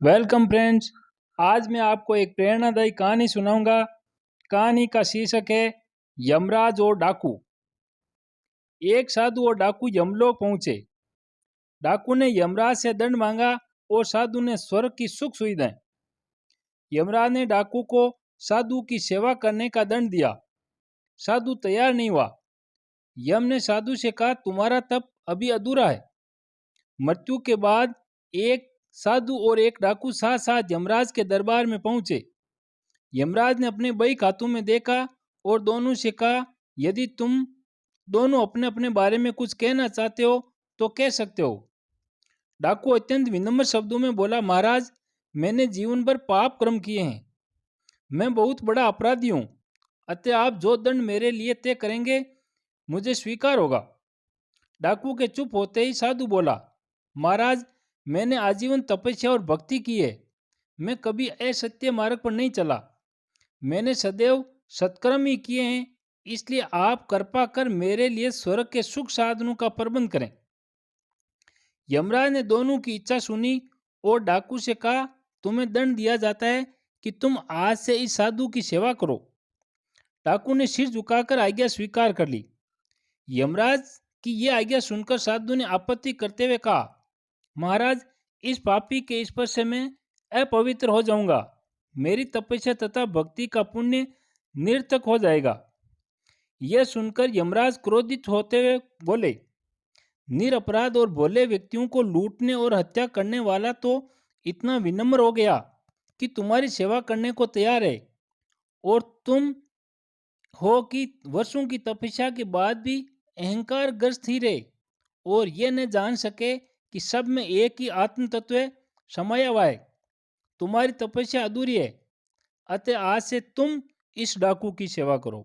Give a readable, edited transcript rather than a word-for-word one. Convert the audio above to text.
Welcome friends. आज मैं आपको एक प्रेरणादायी कहानी सुनाऊंगा। कहानी का शीर्षक है यमराज और डाकू। एक साधु और डाकू यमलोक पहुंचे। डाकू ने यमराज से दंड मांगा और साधु ने स्वर्ग की सुख सुविधाएं। यमराज ने डाकू को साधु की सेवा करने का दंड दिया। साधु तैयार नहीं हुआ। यम ने साधु से कहा, तुम्हारा तप अभी अधूरा है। मृत्यु के बाद एक साधु और एक डाकू साथ साथ यमराज के दरबार में पहुंचे। यमराज ने अपने बही खातों में देखा और दोनों से कहा, यदि तुम दोनों अपने अपने बारे में कुछ कहना चाहते हो तो कह सकते हो। डाकू अत्यंत विनम्र शब्दों में बोला, महाराज, मैंने जीवन भर पाप कर्म किए हैं। मैं बहुत बड़ा अपराधी हूँ। अतः आप जो दंड मेरे लिए तय करेंगे मुझे स्वीकार होगा। डाकू के चुप होते ही साधु बोला, महाराज, मैंने आजीवन तपस्या और भक्ति की है। मैं कभी असत्य मार्ग पर नहीं चला। मैंने सदैव सत्कर्म ही किए हैं। इसलिए आप कृपा कर मेरे लिए स्वर्ग के सुख साधनों का प्रबंध करें। यमराज ने दोनों की इच्छा सुनी और डाकू से कहा, तुम्हें दंड दिया जाता है कि तुम आज से इस साधु की सेवा करो। डाकू ने सिर झुकाकर आज्ञा स्वीकार कर ली। यमराज की यह आज्ञा सुनकर साधु ने आपत्ति करते हुए कहा, महाराज, इस पापी के स्पर्श से मैं अपवित्र हो जाऊंगा। मेरी तपस्या तथा भक्ति का पुण्य निरर्थक हो जाएगा। यह सुनकर यमराज क्रोधित होते हुए बोले, निरपराध और भोले व्यक्तियों को लूटने और हत्या करने वाला तो इतना विनम्र हो गया कि तुम्हारी सेवा करने को तैयार है, और तुम हो कि वर्षों की तपस्या के बाद भी अहंकार ग्रस्त ही रहे और ये न जान सके कि सब में एक ही आत्म तत्व समाया हुआ है। तुम्हारी तपस्या अधूरी है। अतः आज से तुम इस डाकू की सेवा करो।